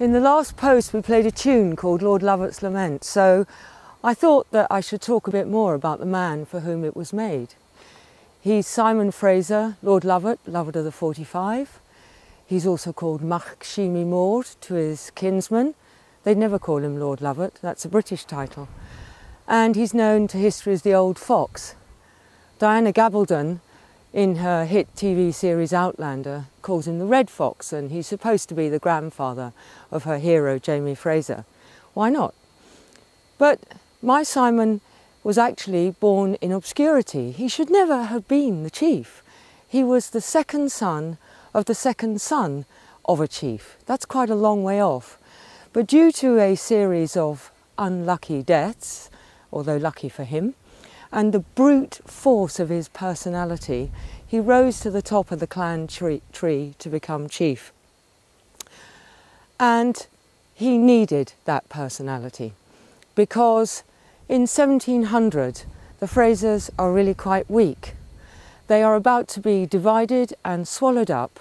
In the last post we played a tune called Lord Lovat's Lament, so I thought that I should talk a bit more about the man for whom it was made. He's Simon Fraser, Lord Lovat, Lovat of the 45. He's also called Machshimi Maud to his kinsmen. They'd never call him Lord Lovat, that's a British title. And he's known to history as the Old Fox. Diana Gabaldon, in her hit TV series Outlander, calls him the Red Fox, and he's supposed to be the grandfather of her hero, Jamie Fraser. Why not? But my Simon was actually born in obscurity. He should never have been the chief. He was the second son of the second son of a chief. That's quite a long way off. But due to a series of unlucky deaths, although lucky for him, and the brute force of his personality, he rose to the top of the clan tree to become chief. And he needed that personality because in 1700 the Frasers are really quite weak. They are about to be divided and swallowed up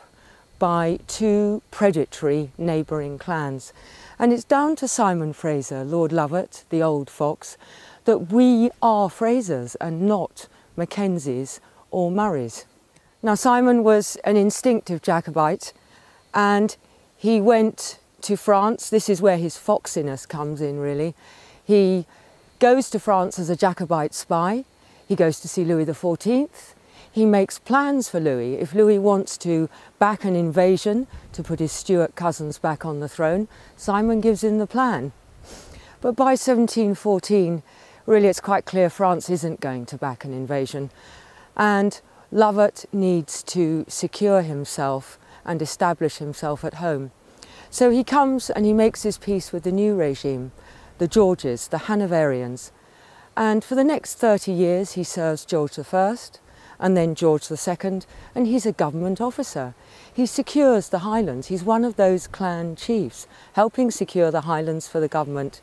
by two predatory neighbouring clans. And it's down to Simon Fraser, Lord Lovat, the Old Fox, that we are Frasers and not Mackenzies or Murrays. Now Simon was an instinctive Jacobite and he went to France. This is where his foxiness comes in really. He goes to France as a Jacobite spy. He goes to see Louis XIV. He makes plans for Louis. If Louis wants to back an invasion to put his Stuart cousins back on the throne, Simon gives him the plan. But by 1714, really it's quite clear France isn't going to back an invasion, and Lovat needs to secure himself and establish himself at home. So he comes and he makes his peace with the new regime, the Georges, the Hanoverians, and for the next 30 years he serves George I and then George II, and he's a government officer. He secures the Highlands. He's one of those clan chiefs helping secure the Highlands for the government.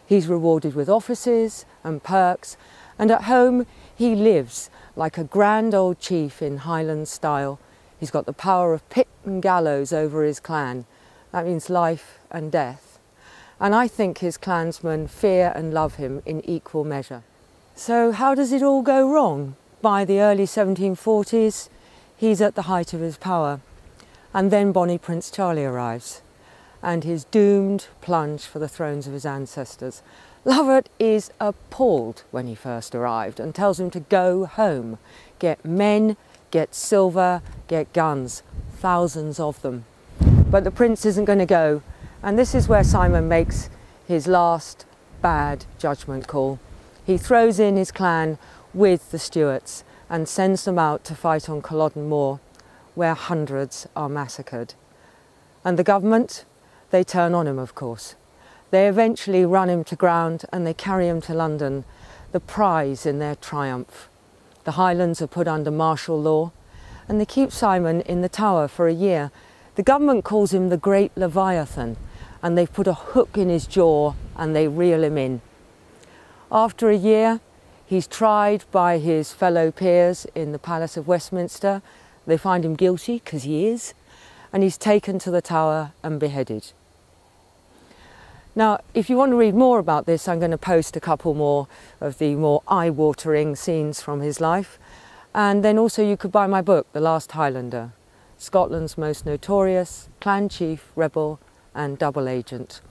He's rewarded with offices and perks, and at home he lives like a grand old chief in Highland style. He's got the power of pit and gallows over his clan. That means life and death. And I think his clansmen fear and love him in equal measure. So how does it all go wrong? By the early 1740s, he's at the height of his power. And then Bonnie Prince Charlie arrives, and his doomed plunge for the thrones of his ancestors. Lovat is appalled when he first arrived and tells him to go home, get men, get silver, get guns, thousands of them. But the prince isn't going to go, and this is where Simon makes his last bad judgment call. He throws in his clan with the Stuarts and sends them out to fight on Culloden Moor, where hundreds are massacred. And the government, they turn on him, of course. They eventually run him to ground and they carry him to London, the prize in their triumph. The Highlands are put under martial law and they keep Simon in the Tower for a year. The government calls him the Great Leviathan, and they've put a hook in his jaw and they reel him in. After a year, he's tried by his fellow peers in the Palace of Westminster. They find him guilty, because he is, and he's taken to the Tower and beheaded. Now, if you want to read more about this, I'm going to post a couple more of the more eye-watering scenes from his life. And then also you could buy my book, The Last Highlander, Scotland's most notorious clan chief, rebel and double agent.